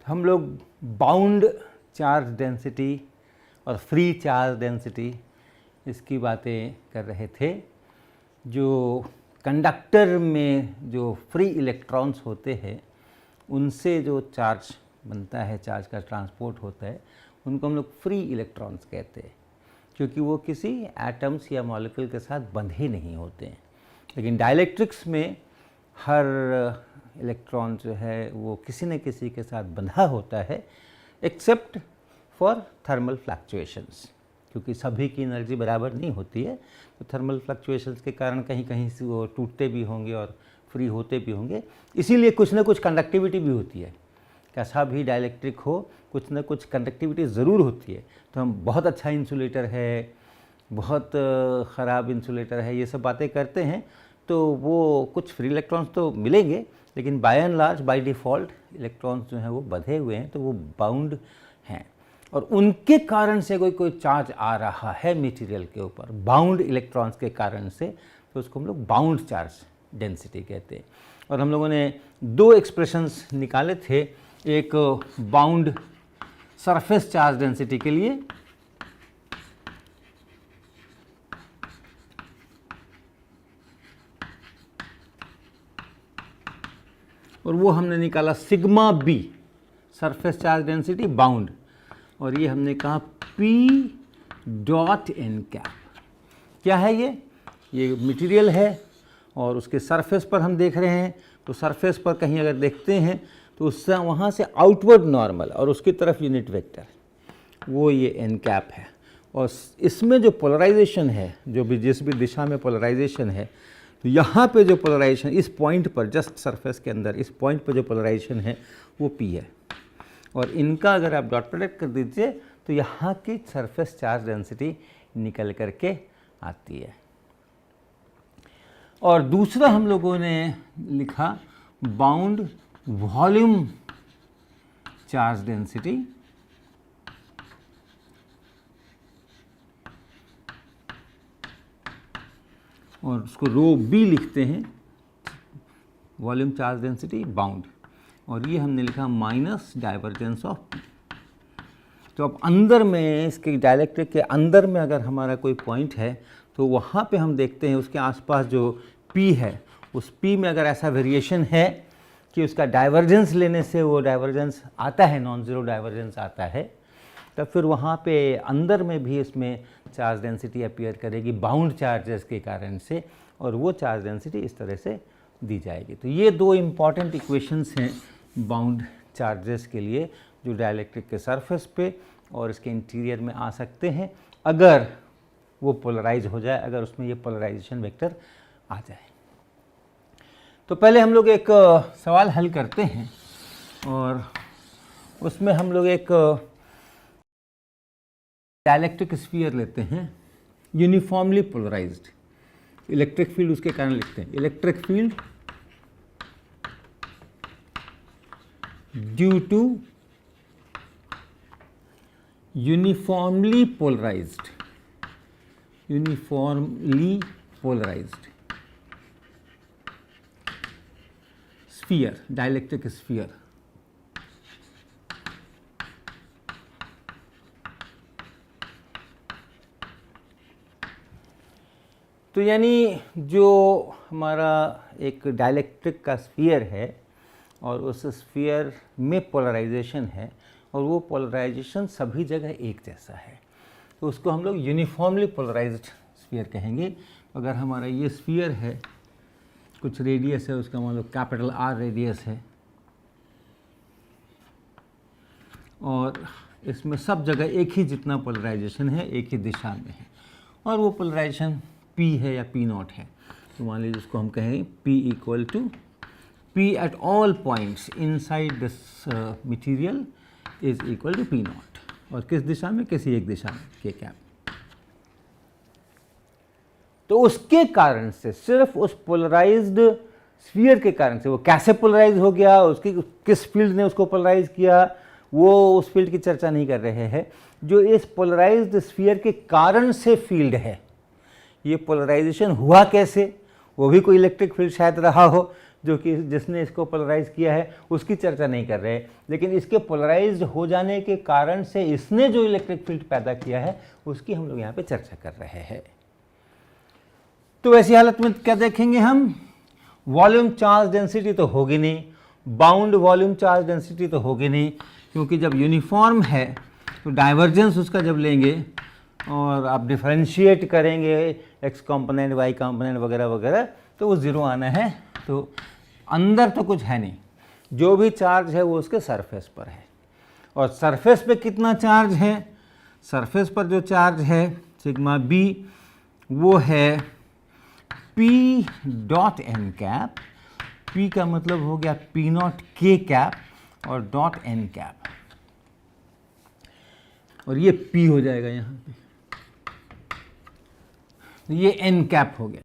हम लोग bound charge density और फ्री चार्ज डेंसिटी इसकी बातें कर रहे थे। जो कंडक्टर में जो फ्री इलेक्ट्रॉन्स होते हैं उनसे जो चार्ज बनता है, चार्ज का ट्रांसपोर्ट होता है, उनको हम लोग फ्री इलेक्ट्रॉन्स कहते हैं, क्योंकि वो किसी एटम्स या मॉलिक्यूल के साथ बंधे नहीं होते हैं। लेकिन डाइलेक्ट्रिक्स में हर इलेक्ट्रॉन जो है वो किसी न किसी के साथ बंधा होता है, एक्सेप्ट फॉर थर्मल फ्लक्चुएशंस, क्योंकि सभी की एनर्जी बराबर नहीं होती है। तो थर्मल फ्लक्चुएशंस के कारण कहीं कहीं से वो टूटते भी होंगे और फ्री होते भी होंगे, इसीलिए कुछ ना कुछ कंडक्टिविटी भी होती है। कैसा भी डाइलेक्ट्रिक हो, कुछ ना कुछ कंडक्टिविटी ज़रूर होती है। तो हम बहुत अच्छा इंसुलेटर है, बहुत ख़राब इंसुलेटर है, ये सब बातें करते हैं, तो वो कुछ फ्री इलेक्ट्रॉन्स तो मिलेंगे, लेकिन by and large by default electrons जो हैं वो बंधे हुए हैं, तो वो बाउंड हैं। और उनके कारण से कोई चार्ज आ रहा है मटेरियल के ऊपर, बाउंड इलेक्ट्रॉन्स के कारण से, तो उसको हम लोग बाउंड चार्ज डेंसिटी कहते हैं। और हम लोगों ने दो एक्सप्रेशंस निकाले थे, एक बाउंड सरफेस चार्ज डेंसिटी के लिए और वो हमने निकाला sigma b, surface charge density bound, और ये हमने कहा पी डॉट एन कैप। क्या है ये मटेरियल है और उसके सरफेस पर हम देख रहे हैं, तो सरफेस पर कहीं अगर देखते हैं तो उससे वहाँ से आउटवर्ड नॉर्मल और उसकी तरफ यूनिट वेक्टर, वो ये एन कैप है। और इसमें जो पोलराइजेशन है, जो भी जिस भी दिशा में पोलराइजेशन है, तो यहाँ पे जो पोलराइजेशन इस पॉइंट पर, जस्ट सरफेस के अंदर इस पॉइंट पर जो पोलराइजेशन है वो पी है। और इनका अगर आप डॉट प्रोडक्ट कर दीजिए तो यहाँ की सरफेस चार्ज डेंसिटी निकल करके आती है। और दूसरा हम लोगों ने लिखा बाउंड वॉल्यूम चार्ज डेंसिटी, और उसको रो बी लिखते हैं, वॉल्यूम चार्ज डेंसिटी बाउंड, और ये हमने लिखा माइनस डाइवर्जेंस ऑफ पी। तो अब अंदर में, इसके डाइलेक्ट्रिक के अंदर में अगर हमारा कोई पॉइंट है तो वहाँ पे हम देखते हैं उसके आसपास जो पी है, उस पी में अगर ऐसा वेरिएशन है कि उसका डाइवर्जेंस लेने से वो डाइवर्जेंस आता है, नॉन ज़ीरो डाइवर्जेंस आता है, तब फिर वहाँ पे अंदर में भी इसमें चार्ज डेंसिटी अपीयर करेगी बाउंड चार्जेस के कारण से, और वो चार्ज डेंसिटी इस तरह से दी जाएगी। तो ये दो इम्पॉर्टेंट इक्वेशंस हैं बाउंड चार्जेस के लिए, जो डाइलेक्ट्रिक के सरफेस पे और इसके इंटीरियर में आ सकते हैं, अगर वो पोलराइज हो जाए, अगर उसमें ये पोलराइजेशन वेक्टर आ जाए। तो पहले हम लोग एक सवाल हल करते हैं, और उसमें हम लोग एक डाइलेक्ट्रिक स्फीयर लेते हैं, यूनिफॉर्मली पोलराइज्ड। इलेक्ट्रिक फील्ड उसके कारण लिखते हैं, electric field due to uniformly polarised, uniformly polarised sphere, dielectric sphere. तो यानी जो हमारा एक डाइलेक्ट्रिक का स्फीयर है और उस स्फीयर में पोलराइजेशन है, और वो पोलराइजेशन सभी जगह एक जैसा है, तो उसको हम लोग यूनिफॉर्मली पोलराइज्ड स्फीयर कहेंगे। अगर हमारा ये स्फीयर है, कुछ रेडियस है उसका, मान लो कैपिटल आर रेडियस है, और इसमें सब जगह एक ही जितना पोलराइजेशन है, एक ही दिशा में है, और वो पोलराइजेशन P है या P नॉट है, तो मान लीजिए उसको हम कहेंगे P equal to P at all points inside this material is equal to P naught, और किस दिशा में, किसी एक दिशा में, के कैप। तो उसके कारण से, सिर्फ उस पोलराइज्ड स्फीयर के कारण से, वो कैसे पोलराइज हो गया, उसकी किस फील्ड ने उसको पोलराइज किया, वो उस फील्ड की चर्चा नहीं कर रहे हैं। जो इस पोलराइज्ड स्फीयर के कारण से फील्ड है, ये पोलराइजेशन हुआ कैसे, वो भी कोई इलेक्ट्रिक फील्ड शायद रहा हो जो कि जिसने इसको पोलराइज किया है उसकी चर्चा नहीं कर रहे, लेकिन इसके पोलराइज्ड हो जाने के कारण से इसने जो इलेक्ट्रिक फील्ड पैदा किया है उसकी हम लोग यहाँ पे चर्चा कर रहे हैं। तो ऐसी हालत में क्या देखेंगे हम, वॉल्यूम चार्ज डेंसिटी तो होगी नहीं, बाउंड वॉल्यूम चार्ज डेंसिटी तो होगी नहीं, क्योंकि जब यूनिफॉर्म है तो डाइवर्जेंस उसका जब लेंगे और आप डिफरेंशिएट करेंगे एक्स कंपोनेंट वाई कंपोनेंट वगैरह वगैरह तो वो ज़ीरो आना है। तो अंदर तो कुछ है नहीं, जो भी चार्ज है वो उसके सरफेस पर है। और सरफेस पे कितना चार्ज है, सरफेस पर जो चार्ज है सिग्मा बी वो है P dot n cap, P का मतलब हो गया P नॉट K कैप और डॉट एन कैप, और ये P हो जाएगा यहाँ पे, तो ये एन कैप हो गया,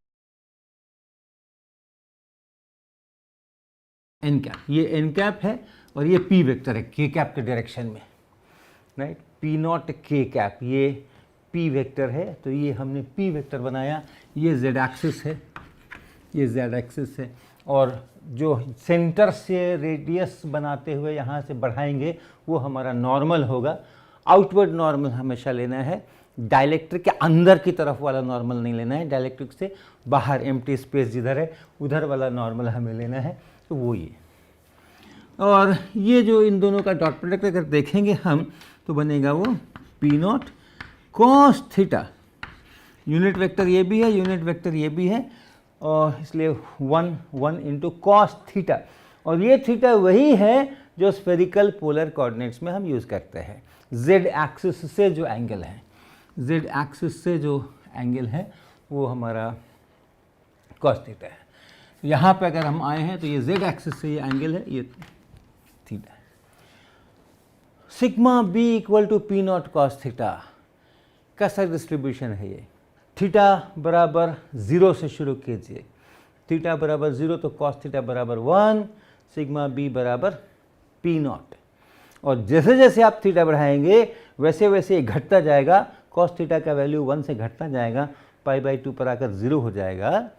एन कैप, ये एन कैप है और ये P वेक्टर है K कैप के डायरेक्शन में, right, P not K cap, ये P वेक्टर है, तो ये हमने P वेक्टर बनाया, ये Z एक्सिस है, ये Z एक्सिस है, और जो सेंटर से रेडियस बनाते हुए यहाँ से बढ़ाएंगे वो हमारा नॉर्मल होगा। आउटवर्ड नॉर्मल हमेशा लेना है, डाइलेक्ट्रिक के अंदर की तरफ वाला नॉर्मल नहीं लेना है, डाइलेक्ट्रिक से बाहर एम्प्टी स्पेस जिधर है उधर वाला नॉर्मल हमें लेना है, तो वो ये। और ये जो इन दोनों का डॉट प्रोडक्ट अगर देखेंगे हम तो बनेगा वो P naught cos theta, unit vector ये भी है, यूनिट वेक्टर ये भी है, और इसलिए 1 इंटू कॉस थीटा, और ये थीटा वही है जो स्फेरिकल पोलर कोऑर्डिनेट्स में हम यूज़ करते हैं। Z एक्सिस से जो एंगल है, Z एक्सिस से जो एंगल है वो हमारा कॉस थीटा है। यहाँ पे अगर हम आए हैं तो ये Z एक्सिस से ये एंगल है, ये थीटा है। Sigma b equal to P naught cos theta, कैसा डिस्ट्रीब्यूशन है ये, थीटा बराबर 0 से शुरू कीजिए, थीटा बराबर 0 तो कॉस थीटा बराबर 1, सिग्मा बी बराबर P नॉट, और जैसे जैसे आप थीटा बढ़ाएंगे वैसे वैसे ये घटता जाएगा, कॉस थीटा का वैल्यू 1 से घटता जाएगा, π/2 पर आकर 0 हो जाएगा,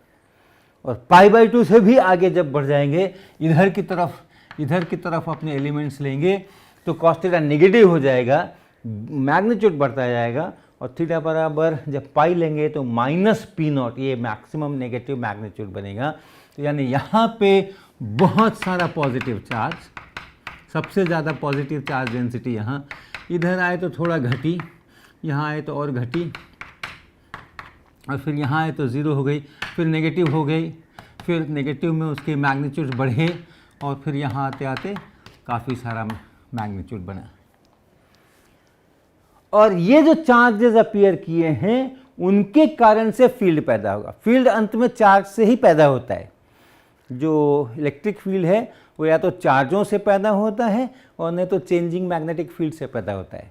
और π/2 से भी आगे जब बढ़ जाएंगे इधर की तरफ अपने एलिमेंट्स लेंगे तो कॉस थीटा नेगेटिव हो जाएगा, मैग्नीट्यूड बढ़ता जाएगा, और थीटा बराबर जब पाई लेंगे तो माइनस P नॉट, ये मैक्सिमम नेगेटिव मैग्नीट्यूड बनेगा। तो यानी यहाँ पे बहुत सारा पॉजिटिव चार्ज, सबसे ज़्यादा पॉजिटिव चार्ज डेंसिटी यहाँ, इधर आए तो थोड़ा घटी, यहाँ आए तो और घटी, और फिर यहाँ आए तो 0 हो गई, फिर नेगेटिव हो गई, फिर नेगेटिव में उसके मैग्नीट्यूड बढ़े, और फिर यहाँ आते आते काफ़ी सारा मैग्नीट्यूड बना। और ये जो चार्जेस अपीयर किए हैं उनके कारण से फील्ड पैदा होगा। फील्ड अंत में चार्ज से ही पैदा होता है। जो इलेक्ट्रिक फील्ड है वो या तो चार्जों से पैदा होता है और नहीं तो चेंजिंग मैग्नेटिक फील्ड से पैदा होता है।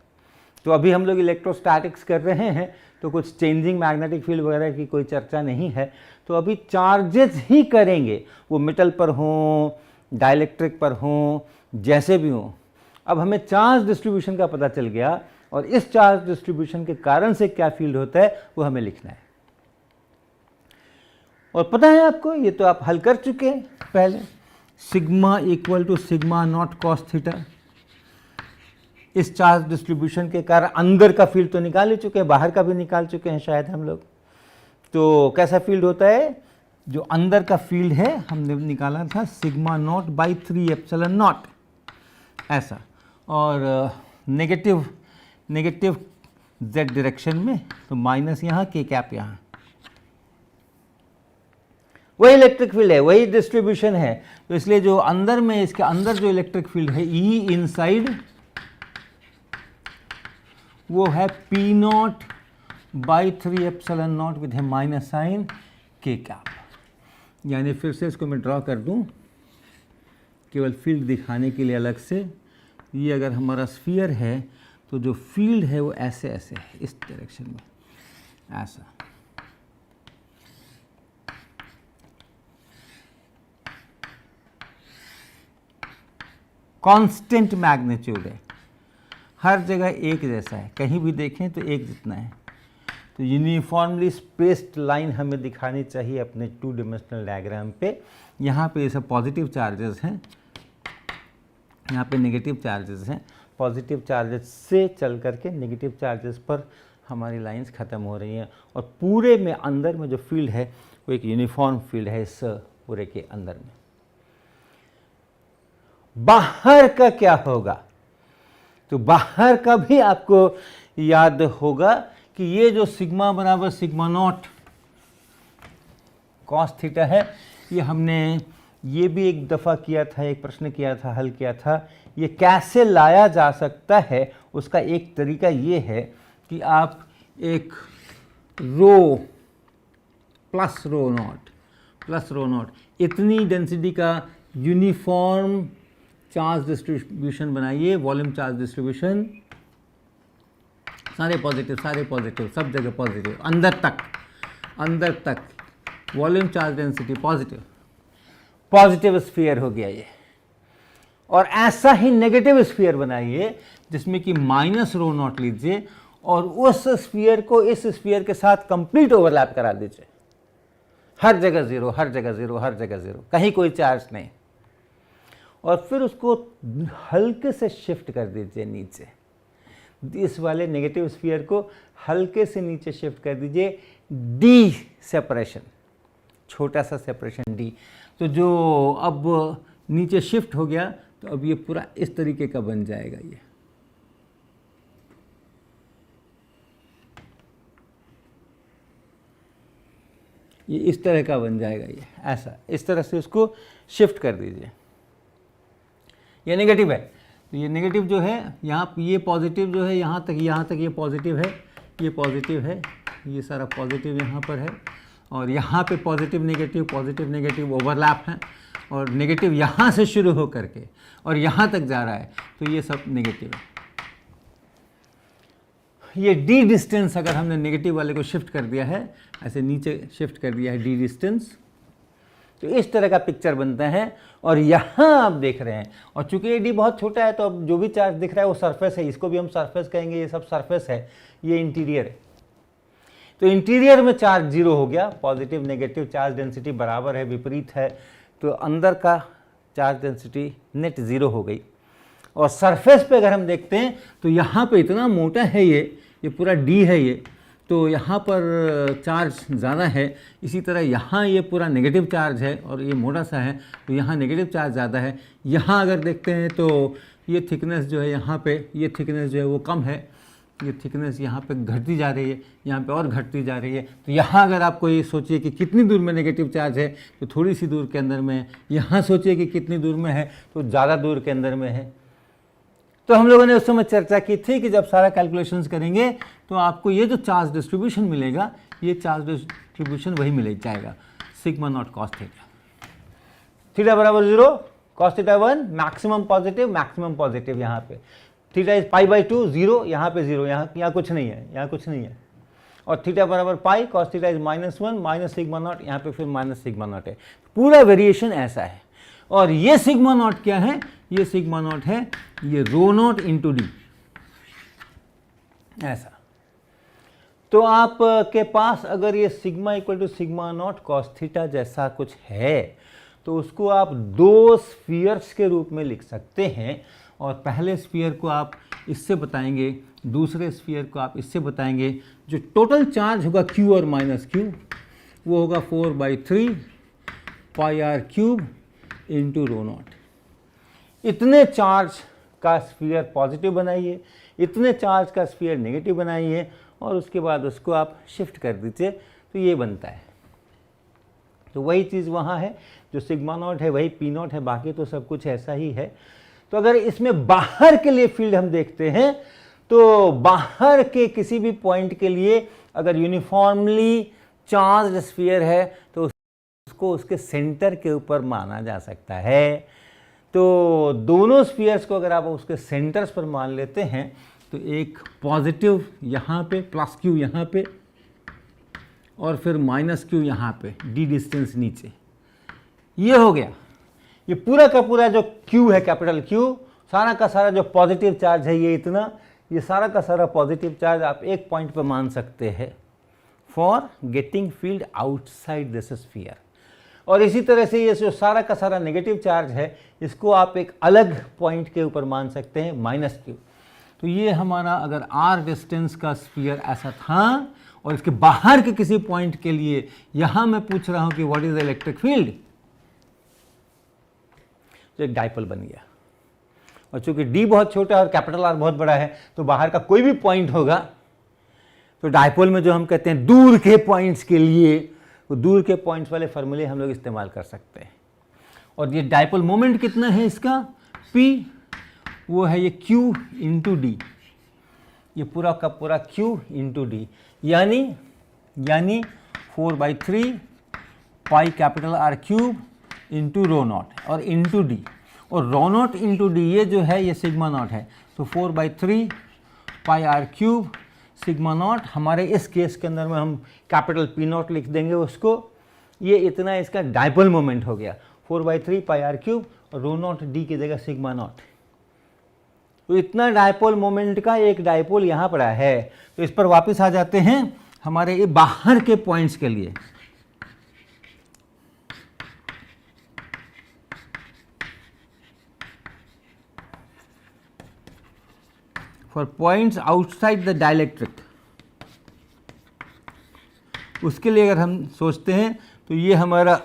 तो अभी हम लोग इलेक्ट्रोस्टैटिक्स कर रहे हैं तो कुछ चेंजिंग मैग्नेटिक फील्ड वगैरह की कोई चर्चा नहीं है, तो अभी चार्जेस ही करेंगे, वो मेटल पर हों, डाइलेक्ट्रिक पर हों, जैसे भी हों। अब हमें चार्ज डिस्ट्रीब्यूशन का पता चल गया और इस चार्ज डिस्ट्रीब्यूशन के कारण से क्या फील्ड होता है वो हमें लिखना है। और पता है आपको, ये तो आप हल कर चुके हैं पहले, sigma equal to sigma not cos theta. इस चार्ज डिस्ट्रीब्यूशन के कारण अंदर का फील्ड तो निकाल ही चुके हैं, बाहर का भी निकाल चुके हैं शायद हम लोग। तो कैसा फील्ड होता है, जो अंदर का फील्ड है हमने निकाला था sigma not by 3 epsilon not ऐसा, और नेगेटिव z डायरेक्शन में तो माइनस यहाँ k कैप यहाँ, वही इलेक्ट्रिक फील्ड है, वही डिस्ट्रीब्यूशन है। तो इसलिए जो अंदर में, इसके अंदर जो इलेक्ट्रिक फील्ड है E इनसाइड वो है P not by 3 epsilon not with है माइनस साइन k कैप। यानी फिर से इसको मैं ड्रॉ कर दूं केवल फील्ड दिखाने के लिए अलग से। ये अगर हमारा स्फीयर है तो जो फील्ड है वो ऐसे ऐसे है, इस डायरेक्शन में ऐसा। कांस्टेंट मैग्नीट्यूड है, हर जगह एक जैसा है, कहीं भी देखें तो एक जितना है। तो यूनिफॉर्मली स्पेस्ड लाइन हमें दिखानी चाहिए अपने 2 डायमेंशनल डायग्राम पे। यहाँ पे ये सब पॉजिटिव चार्जेस हैं, यहाँ पे नेगेटिव चार्जेस हैं। पॉजिटिव चार्जेस से चल करके नेगेटिव चार्जेस पर हमारी लाइंस ख़त्म हो रही हैं और पूरे में अंदर में जो फील्ड है वो एक यूनिफॉर्म फील्ड है इस पूरे के अंदर में। बाहर का क्या होगा? तो बाहर का भी आपको याद होगा कि ये जो सिग्मा बराबर सिग्मा नॉट कॉस थीटा है, ये हमने ये भी एक दफ़ा किया था, एक प्रश्न किया था, हल किया था। ये कैसे लाया जा सकता है, उसका एक तरीका ये है कि आप एक रो प्लस रो नॉट इतनी डेंसिटी का यूनिफॉर्म चार्ज डिस्ट्रीब्यूशन बनाइए, वॉल्यूम चार्ज डिस्ट्रीब्यूशन, सारे पॉजिटिव, सब जगह पॉजिटिव, अंदर तक volume charge density positive sphere हो गया ये। और ऐसा ही नेगेटिव स्फीयर बनाइए जिसमें कि माइनस रो नॉट लीजिए और उस स्फीयर को इस स्फीयर के साथ कंप्लीट ओवरलैप करा दीजिए। हर जगह जीरो, कहीं कोई चार्ज नहीं। और फिर उसको हल्के से शिफ्ट कर दीजिए नीचे, इस वाले नेगेटिव स्फीयर को हल्के से नीचे शिफ्ट कर दीजिए, डी सेपरेशन, छोटा सा सेपरेशन डी। तो जो अब नीचे शिफ्ट हो गया तो अब ये पूरा इस तरीके का बन जाएगा। ये इस तरह का बन जाएगा, ये ऐसा, इस तरह से उसको शिफ्ट कर दीजिए। ये नेगेटिव है, तो ये नेगेटिव जो है यहाँ, ये पॉजिटिव जो है यहाँ तक ये पॉजिटिव है, ये पॉजिटिव है, ये सारा पॉजिटिव यहाँ पर है और यहाँ पे पॉजिटिव नेगेटिव ओवरलैप है और नेगेटिव यहाँ से शुरू हो करके और यहाँ तक जा रहा है, तो ये सब नेगेटिव है। ये डी डिस्टेंस अगर हमने नेगेटिव वाले को शिफ्ट कर दिया है, ऐसे नीचे शिफ्ट कर दिया है डी डिस्टेंस, तो इस तरह का पिक्चर बनता है। और यहाँ आप देख रहे हैं, और चूंकि ये डी बहुत छोटा है तो अब जो भी चार्ज दिख रहा है वो सरफेस है, इसको भी हम सरफेस कहेंगे, ये सब सरफेस है, ये इंटीरियर है। तो इंटीरियर में चार्ज जीरो हो गया, पॉजिटिव नेगेटिव चार्ज डेंसिटी बराबर है, विपरीत है, तो अंदर का चार्ज डेंसिटी नेट ज़ीरो हो गई। और सरफेस पे अगर हम देखते हैं तो यहाँ पे इतना मोटा है ये पूरा डी है ये, तो यहाँ पर चार्ज ज़्यादा है। इसी तरह यहाँ ये पूरा नेगेटिव चार्ज है और ये मोटा सा है, तो यहाँ नेगेटिव चार्ज ज़्यादा है। यहाँ अगर देखते हैं तो ये थिकनेस जो है यहाँ पे, ये थिकनेस जो है वो कम है, ये थिकनेस यहाँ पे घटती जा रही है, यहाँ पे और घटती जा रही है। तो यहाँ अगर आपको ये सोचिए कि कितनी दूर में नेगेटिव चार्ज है, तो थोड़ी सी दूर के अंदर में है। यहाँ सोचिए कि कितनी दूर में है, तो ज़्यादा दूर के अंदर में है। तो हम लोगों ने उस समय चर्चा की थी कि जब सारा कैलकुलेशंस करेंगे तो आपको ये जो चार्ज डिस्ट्रीब्यूशन मिलेगा, ये चार्ज डिस्ट्रीब्यूशन वही मिल जाएगा, sigma not cos theta. Theta बराबर 0, कॉस थीटा 1, मैक्सिमम पॉजिटिव यहाँ पे। थीटा इज पाई बाई 2, 0, यहाँ पे 0, यहाँ कुछ नहीं है, और थीटा बराबर pi, cos theta is -1, minus sigma nought, यहाँ पे फिर माइनस सिग्मा नॉट है। पूरा वेरिएशन ऐसा है। और ये सिग्मा नॉट क्या है? ये सिग्मा नॉट है ये रो नॉट इंटू डी, ऐसा। तो आप के पास अगर ये sigma equal to sigma not cos theta जैसा कुछ है तो उसको आप दो स्फीयर्स के रूप में लिख सकते हैं। और पहले स्फीयर को आप इससे बताएंगे, दूसरे स्फीयर को आप इससे बताएंगे। जो टोटल चार्ज होगा Q और माइनस Q वो होगा 4/3 pi r cube into rho nought. इतने चार्ज का स्फीयर पॉजिटिव बनाइए, इतने चार्ज का स्फीयर नेगेटिव बनाइए और उसके बाद उसको आप शिफ्ट कर दीजिए, तो ये बनता है। तो वही चीज़ वहाँ है, जो सिग्मा नॉट है वही पी नॉट है, बाकी तो सब कुछ ऐसा ही है। तो अगर इसमें बाहर के लिए फील्ड हम देखते हैं तो बाहर के किसी भी पॉइंट के लिए अगर यूनिफॉर्मली चार्ज स्फीयर है तो उसको उसके सेंटर के ऊपर माना जा सकता है। तो दोनों स्फीयर्स को अगर आप उसके सेंटर्स पर मान लेते हैं तो एक पॉजिटिव यहाँ पे, प्लस Q यहाँ पे और फिर माइनस Q यहाँ पे, डी डिस्टेंस नीचे, ये हो गया। ये पूरा का पूरा जो Q है, कैपिटल Q, सारा का सारा जो पॉजिटिव चार्ज है ये इतना, ये सारा का सारा पॉजिटिव चार्ज आप एक पॉइंट पर मान सकते हैं। For getting field outside this sphere. और इसी तरह से ये जो सारा का सारा नेगेटिव चार्ज है इसको आप एक अलग पॉइंट के ऊपर मान सकते हैं -q। तो ये हमारा अगर r डिस्टेंस का स्फीयर ऐसा था और इसके बाहर के किसी पॉइंट के लिए यहां मैं पूछ रहा हूं कि what is the electric field, तो एक डाइपोल बन गया। और चूंकि d बहुत छोटा है और कैपिटल R बहुत बड़ा है तो बाहर का कोई भी पॉइंट होगा तो डाइपोल में जो हम कहते हैं दूर के पॉइंट्स के लिए, वो दूर के पॉइंट्स वाले फार्मूले हम लोग इस्तेमाल कर सकते हैं। और ये डाइपोल मोमेंट कितना है इसका P, वो है ये Q इंटू डी, ये पूरा का पूरा Q इंटू डी, यानी 4/3 pi capital R cube into rho not और इंटू डी। और रो नॉट इंटू डी ये जो है ये सिग्मा नॉट है, तो 4/3 पाई R क्यूब सिग्मा नॉट। हमारे इस केस के अंदर में हम कैपिटल P नॉट लिख देंगे उसको, ये इतना इसका डाइपोल मोमेंट हो गया 4/3 पाई R क्यूब और रो नॉट डी की जगह सिग्मा नॉट। तो इतना डाइपोल मोमेंट का एक डाइपोल यहाँ पड़ा है। तो इस पर वापस आ जाते हैं हमारे ये बाहर के पॉइंट्स के लिए। For points outside the dielectric, उसके लिए अगर हम सोचते हैं तो ये हमारा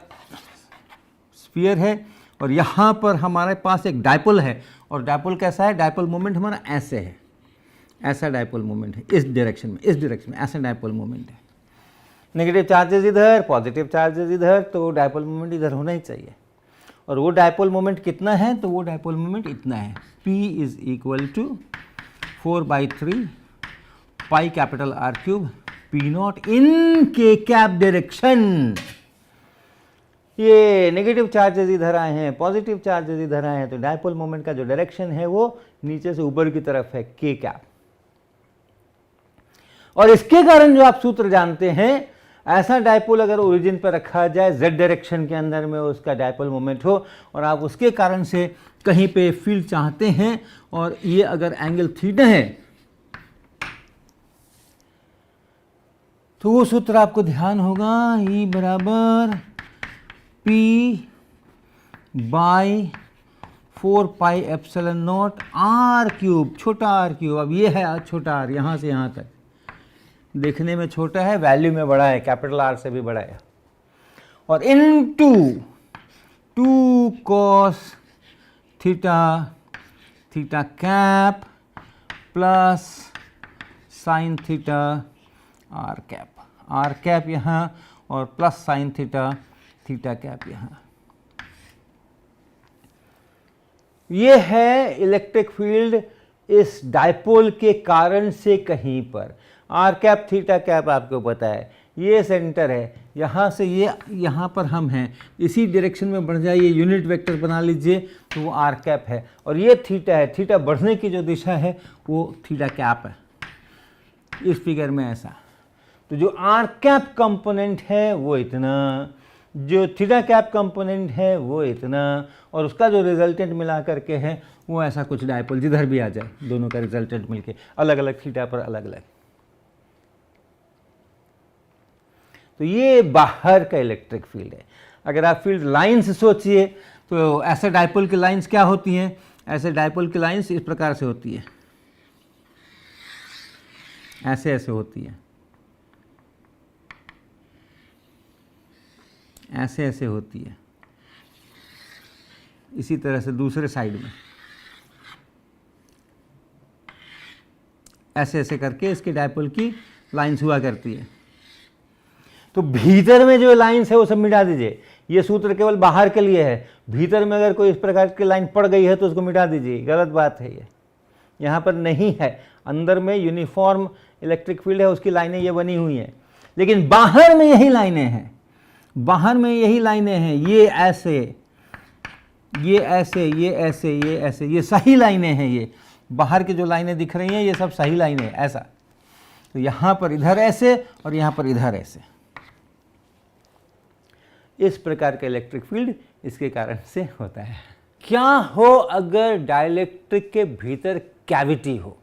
स्फीयर है और यहाँ पर हमारे पास एक डाइपोल है। और डाइपोल कैसा है, डाइपोल मोमेंट हमारा ऐसे है, ऐसा डाइपोल मोमेंट है इस डायरेक्शन में, इस डायरेक्शन में ऐसा डाइपोल मोमेंट है। नेगेटिव चार्जेस इधर, पॉजिटिव चार्जेस इधर, तो डाइपोल मोमेंट इधर होना ही चाहिए। और वो डाइपोल मोमेंट कितना है, तो वो डाइपोल मोमेंट इतना है, P is equal to 4/3 pi capital R cube P not in K cap direction. ये नेगेटिव चार्जेस इधर आए हैं, पॉजिटिव चार्जेस इधर आए हैं, तो डाइपोल मोमेंट का जो डायरेक्शन है वो नीचे से ऊपर की तरफ है, के कैप। और इसके कारण जो आप सूत्र जानते हैं, ऐसा डाइपोल अगर ओरिजिन पर रखा जाए z डायरेक्शन के अंदर में उसका डाइपोल मोमेंट हो और आप उसके कारण से कहीं पे फील्ड चाहते हैं और ये अगर एंगल थीटा है तो वो सूत्र आपको ध्यान होगा, E बराबर P by 4 pi epsilon not R cube, छोटा R क्यूब। अब ये है छोटा R, यहाँ से यहाँ तक देखने में छोटा है, वैल्यू में बड़ा है, कैपिटल R से भी बड़ा है। और into 2 cos theta theta cap plus sine theta R cap, R cap यहाँ और plus sine theta theta cap यहाँ। ये है इलेक्ट्रिक फील्ड इस डाइपोल के कारण से कहीं पर। R कैप थीटा कैप आपको पता है, ये सेंटर है, यहाँ से ये यहाँ पर हम हैं, इसी डायरेक्शन में बढ़ जाइए, यूनिट वेक्टर बना लीजिए तो वो R कैप है। और ये थीटा है, थीटा बढ़ने की जो दिशा है वो थीटा कैप है इस फिगर में ऐसा। तो जो R कैप कंपोनेंट है वो इतना, जो थीटा कैप कंपोनेंट है वो इतना, और उसका जो रिजल्टेंट मिला करके है वो ऐसा कुछ डाइपोल, जिधर भी आ जाए दोनों का रिजल्टेंट मिलके अलग अलग थीटा पर अलग अलग। तो ये बाहर का इलेक्ट्रिक फील्ड है। अगर आप फील्ड लाइंस सोचिए तो ऐसे डाइपोल की लाइंस क्या होती हैं, ऐसे डाइपोल की लाइंस इस प्रकार से होती है, ऐसे ऐसे होती है, ऐसे ऐसे होती है, इसी तरह से दूसरे साइड में ऐसे ऐसे करके इसकी डाइपोल की लाइंस हुआ करती है। तो भीतर में जो लाइंस है वो सब मिटा दीजिए, ये सूत्र केवल बाहर के लिए है। भीतर में अगर कोई इस प्रकार की लाइन पड़ गई है तो उसको मिटा दीजिए, गलत बात है, ये यहाँ पर नहीं है। अंदर में यूनिफॉर्म इलेक्ट्रिक फील्ड है, उसकी लाइनें ये बनी हुई हैं, लेकिन बाहर में यही लाइनें हैं, बाहर में यही लाइनें हैं, ये ऐसे, ये ऐसे, ये ऐसे, ये ऐसे, ये सही लाइनें हैं। ये बाहर की जो लाइनें दिख रही हैं ये सब सही लाइनें हैं, ऐसा। तो यहाँ पर इधर ऐसे और यहाँ पर इधर ऐसे, इस प्रकार का इलेक्ट्रिक फील्ड इसके कारण से होता है। क्या हो अगर डाइलेक्ट्रिक के भीतर कैविटी हो,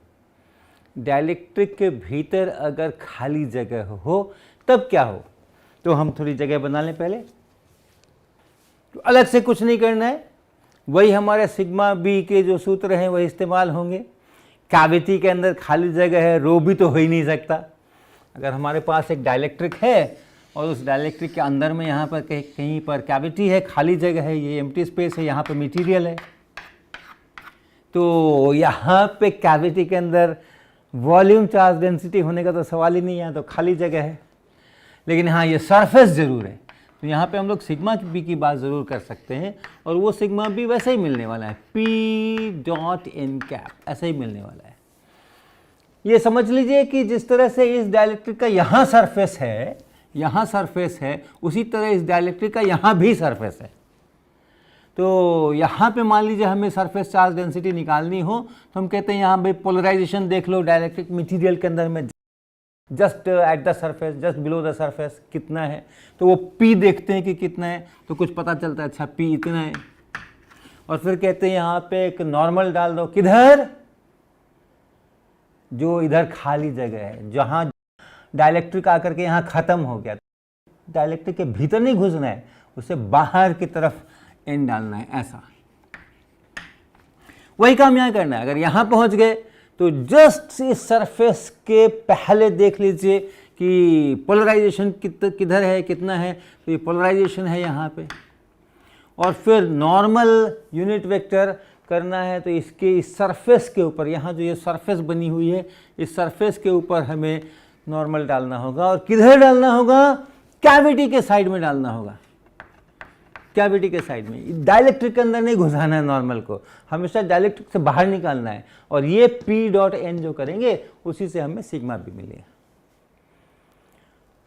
डाइलेक्ट्रिक के भीतर अगर खाली जगह हो, तब क्या हो, तो हम थोड़ी जगह बना लें पहले। तो अलग से कुछ नहीं करना है, वही हमारे सिग्मा बी के जो सूत्र हैं वही इस्तेमाल होंगे। कैविटी के अंदर खाली जगह है, रो भी तो हो ही नहीं सकता। अगर हमारे पास एक डाइलेक्ट्रिक है और उस डाइलेक्ट्रिक के अंदर में यहाँ पर कहीं पर कैविटी है, खाली जगह है, ये एम्प्टी स्पेस है, यहाँ पर मटेरियल है, तो यहाँ पे कैविटी के अंदर वॉल्यूम चार्ज डेंसिटी होने का तो सवाल ही नहीं है, तो खाली जगह है। लेकिन हाँ, ये सरफेस ज़रूर है, तो यहाँ पे हम लोग सिग्मा बी की बात ज़रूर कर सकते हैं, और वो सिग्मा बी वैसे ही मिलने वाला है, पी डॉट एन कैप, ऐसे ही मिलने वाला है। ये समझ लीजिए कि जिस तरह से इस डाइलेक्ट्रिक का यहाँ सरफेस है, यहाँ सरफेस है, उसी तरह इस डाइलेक्ट्रिक का यहाँ भी सरफेस है। तो यहाँ पे मान लीजिए हमें सरफेस चार्ज डेंसिटी निकालनी हो, तो हम कहते हैं यहाँ भाई पोलराइजेशन देख लो डाइलेक्ट्रिक मटेरियल के अंदर में, just at the surface, just below the surface कितना है, तो वो P देखते हैं कि कितना है, तो कुछ पता चलता है, अच्छा P इतना है। और फिर कहते हैं यहाँ पे एक नॉर्मल डाल दो, किधर, जो इधर खाली जगह है, जहाँ डाइलेक्ट्रिक आकर के यहाँ ख़त्म हो गया। डाइलेक्ट्रिक के भीतर नहीं घुसना है, उसे बाहर की तरफ एन डालना है, ऐसा। वही काम यहाँ करना है। अगर यहाँ पहुँच गए तो जस्ट इस सरफेस के पहले देख लीजिए कि पोलराइजेशन किधर है, कितना है, तो ये पोलराइजेशन है यहाँ पे। और फिर नॉर्मल यूनिट वेक्टर करना है, तो इसके इस सरफेस के ऊपर, यहाँ जो ये सरफेस बनी हुई है, इस सरफेस के ऊपर हमें नॉर्मल डालना होगा। और किधर डालना होगा, कैविटी के साइड में डालना होगा, कैविटी के साइड में। डाइलेक्ट्रिक के अंदर नहीं घुसाना है नॉर्मल को, हमेशा डाइलेक्ट्रिक से बाहर निकालना है। और ये P डॉट एन जो करेंगे उसी से हमें सिग्मा भी मिलेगा।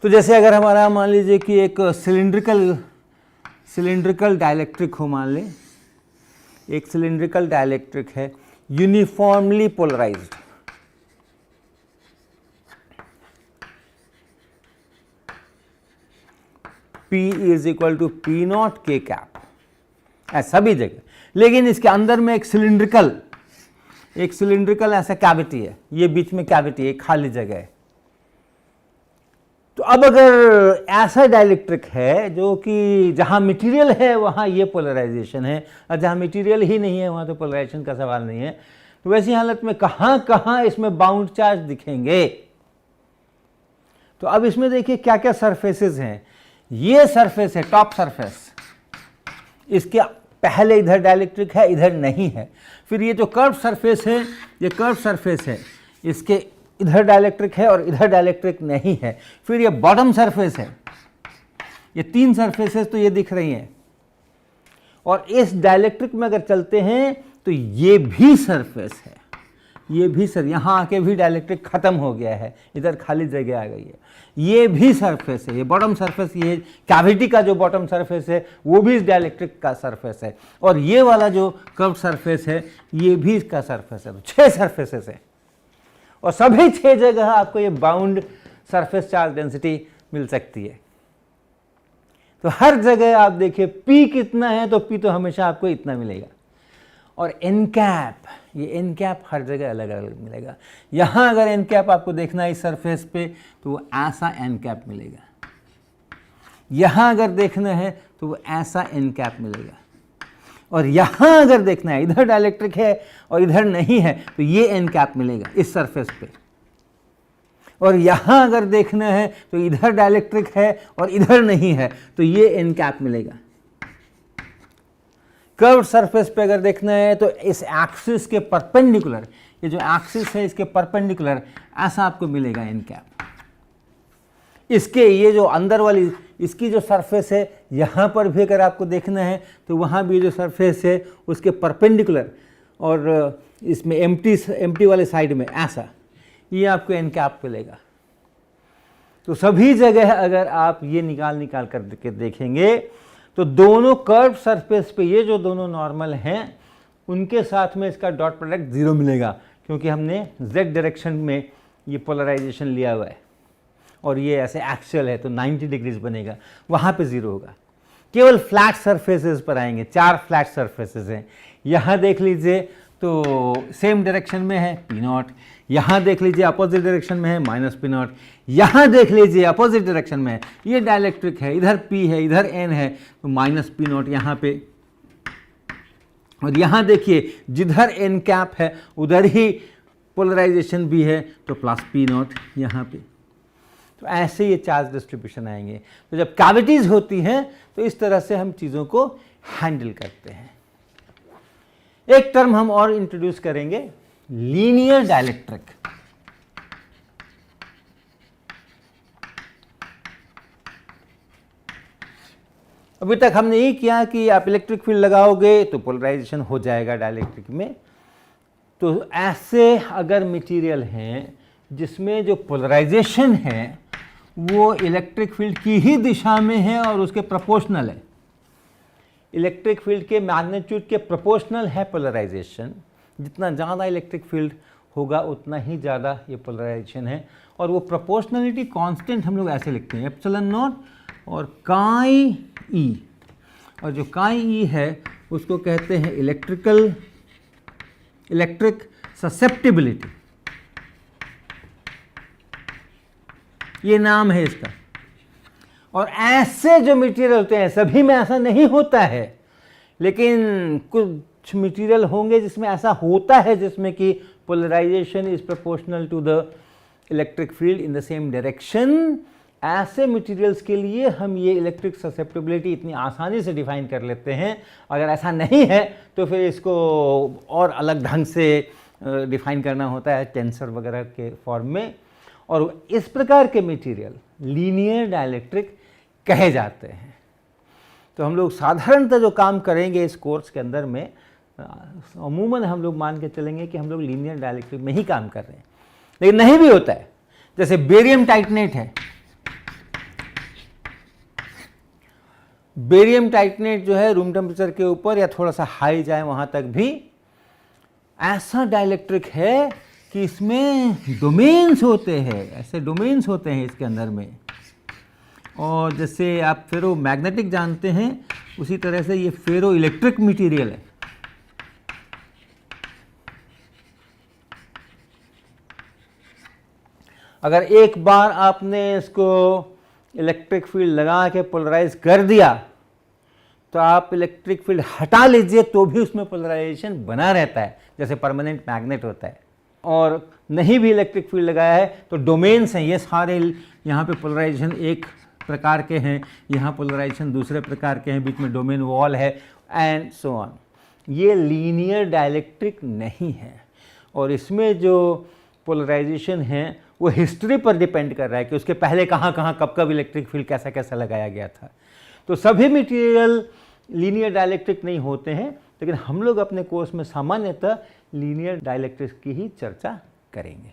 तो जैसे अगर हमारा मान लीजिए कि एक सिलिंड्रिकल डाइलेक्ट्रिक हो, मान लें एक सिलिंड्रिकल डाइलेक्ट्रिक है, uniformly polarised, P is equal to P not K cap, ऐसा सभी जगह। लेकिन इसके अंदर में एक सिलिंड्रिकल ऐसा कैविटी है, ये बीच में कैविटी है, खाली जगह है। तो अब अगर ऐसा डाइलेक्ट्रिक है जो कि जहाँ मटेरियल है वहाँ ये पोलराइजेशन है, और जहाँ मटेरियल ही नहीं है वहाँ तो पोलराइजेशन का सवाल नहीं है, तो वैसी हालत में कहाँ कहाँ इसमें बाउंड चार्ज दिखेंगे। तो अब इसमें देखिए क्या क्या सरफेसेस हैं। ये सरफेस है टॉप सरफेस, इसके पहले इधर डाइलेक्ट्रिक है, इधर नहीं है। फिर ये जो कर्व सरफेस है, ये कर्व सरफेस है, इसके इधर डाइलेक्ट्रिक है और इधर डाइलेक्ट्रिक नहीं है। फिर ये बॉटम सरफेस है, ये तीन सरफेसेस तो ये दिख रही हैं। और इस डाइलेक्ट्रिक में अगर चलते हैं तो ये भी सरफेस है, ये भी सर, यहाँ आके भी डाइलेक्ट्रिक खत्म हो गया है, इधर खाली जगह आ गई है। ये भी सरफेस है, ये बॉटम सरफेस, ये कैविटी का जो बॉटम सरफेस है वो भी इस डाइलेक्ट्रिक का सरफेस है। और ये वाला जो कर्व सरफेस है ये भी इसका सरफेस है। तो 6 सरफेसेस है, और सभी 6 जगह आपको ये बाउंड सरफेस चार्ज डेंसिटी मिल सकती है। तो हर जगह आप देखिए P कितना है, तो P तो हमेशा आपको इतना मिलेगा। और एन कैप, ये एन कैप हर जगह अलग अलग मिलेगा। यहाँ अगर एन कैप आपको देखना है इस सरफेस पे, तो वो ऐसा एन कैप मिलेगा। यहाँ अगर देखना है तो वो ऐसा एन कैप मिलेगा। और यहाँ अगर देखना है, इधर डाइलेक्ट्रिक है और इधर नहीं है, तो ये एन कैप मिलेगा इस सरफेस पे। और यहाँ अगर देखना है तो इधर डाइलेक्ट्रिक है और इधर नहीं है, तो ये एन कैप मिलेगा। कर्व सरफेस पे अगर देखना है तो इस एक्सिस के परपेंडिकुलर, ये जो एक्सिस है इसके परपेंडिकुलर ऐसा आपको मिलेगा एन कैप। इसके ये जो अंदर वाली इसकी जो सरफेस है, यहाँ पर भी अगर आपको देखना है तो वहाँ भी जो सरफेस है उसके परपेंडिकुलर, और इसमें एम्प्टी वाले साइड में ऐसा, ये आपको एन कैप मिलेगा। तो सभी जगह अगर आप ये निकाल कर के देखेंगे तो दोनों कर्व सरफेस पे ये जो दोनों नॉर्मल हैं उनके साथ में इसका डॉट प्रोडक्ट 0 मिलेगा, क्योंकि हमने z डायरेक्शन में ये पोलराइजेशन लिया हुआ है और ये ऐसे एक्सियल है, तो 90 डिग्रीज बनेगा, वहाँ पे 0 होगा। केवल फ्लैट सरफेसेस पर आएंगे, 4 फ्लैट सरफेसेस हैं। यहाँ देख लीजिए तो सेम डायरेक्शन में है पी नॉट, यहाँ देख लीजिए अपोजिट डायरेक्शन में है माइनस पी नॉट, यहाँ देख लीजिए अपोजिट डायरेक्शन में है, ये डाइलेक्ट्रिक है, इधर P है इधर N है, तो माइनस पी नॉट यहाँ पे, और यहाँ देखिए जिधर N कैप है उधर ही पोलराइजेशन भी है, तो प्लस पी नॉट यहाँ पे। तो ऐसे ये चार्ज डिस्ट्रीब्यूशन आएंगे। तो जब कैविटीज़ होती हैं तो इस तरह से हम चीज़ों को हैंडल करते हैं। एक टर्म हम और इंट्रोड्यूस करेंगे, लीनियर डाइलेक्ट्रिक। अभी तक हमने ये किया कि आप इलेक्ट्रिक फील्ड लगाओगे तो पोलराइजेशन हो जाएगा डाइलेक्ट्रिक में। तो ऐसे अगर मटेरियल हैं जिसमें जो पोलराइजेशन है वो इलेक्ट्रिक फील्ड की ही दिशा में है और उसके प्रोपोर्शनल है, इलेक्ट्रिक फील्ड के मैग्नीट्यूड के प्रोपोर्शनल है पोलराइजेशन, जितना ज़्यादा इलेक्ट्रिक फील्ड होगा उतना ही ज़्यादा ये पोलराइजेशन है, और वो प्रोपोर्शनलिटी कांस्टेंट हम लोग ऐसे लिखते हैं एप्सिलॉन नॉट और काई ई, और जो काई ई है उसको कहते हैं इलेक्ट्रिक ससेप्टिबिलिटी, ये नाम है इसका। और ऐसे जो मटेरियल होते हैं, सभी में ऐसा नहीं होता है, लेकिन कुछ मटेरियल होंगे जिसमें ऐसा होता है, जिसमें कि polarisation is proportional to the electric field in the same direction. ऐसे मटेरियल्स के लिए हम ये इलेक्ट्रिक ससेप्टिबिलिटी इतनी आसानी से डिफाइन कर लेते हैं। अगर ऐसा नहीं है तो फिर इसको और अलग ढंग से डिफाइन करना होता है टेंसर वगैरह के फॉर्म में, और इस प्रकार के मटेरियल लीनियर डाइलेक्ट्रिक कहे जाते हैं। तो हम लोग साधारणतः जो काम करेंगे इस कोर्स के अंदर में, अमूमन हम लोग मान के चलेंगे कि हम लोग लीनियर डाइलेक्ट्रिक में ही काम कर रहे हैं, लेकिन नहीं भी होता है। जैसे बेरियम टाइटनेट है, बेरियम टाइटनेट जो है रूम टेम्परेचर के ऊपर या थोड़ा सा हाई जाए वहाँ तक भी ऐसा डाइलेक्ट्रिक है कि इसमें डोमेन्स होते हैं, ऐसे डोमेन्स होते हैं इसके अंदर में। और जैसे आप फेरो मैग्नेटिक जानते हैं, उसी तरह से ये फेरो इलेक्ट्रिक मटेरियल है। अगर एक बार आपने इसको इलेक्ट्रिक फील्ड लगा के पोलराइज कर दिया तो आप इलेक्ट्रिक फील्ड हटा लीजिए तो भी उसमें पोलराइजेशन बना रहता है, जैसे परमानेंट मैग्नेट होता है। और नहीं भी इलेक्ट्रिक फील्ड लगाया है तो डोमेन्स हैं, ये सारे यहाँ पे पोलराइजेशन एक प्रकार के हैं, यहाँ पोलराइजेशन दूसरे प्रकार के हैं, बीच में डोमेन वॉल है एंड सो ऑन। ये लीनियर डाइलेक्ट्रिक नहीं है, और इसमें जो पोलराइजेशन है वो हिस्ट्री पर डिपेंड कर रहा है कि उसके पहले कहाँ कहाँ कब कब इलेक्ट्रिक फील्ड कैसा कैसा लगाया गया था। तो सभी मटेरियल लीनियर डाइलेक्ट्रिक नहीं होते हैं, लेकिन हम लोग अपने कोर्स में सामान्यतः लीनियर डाइलेक्ट्रिक की ही चर्चा करेंगे।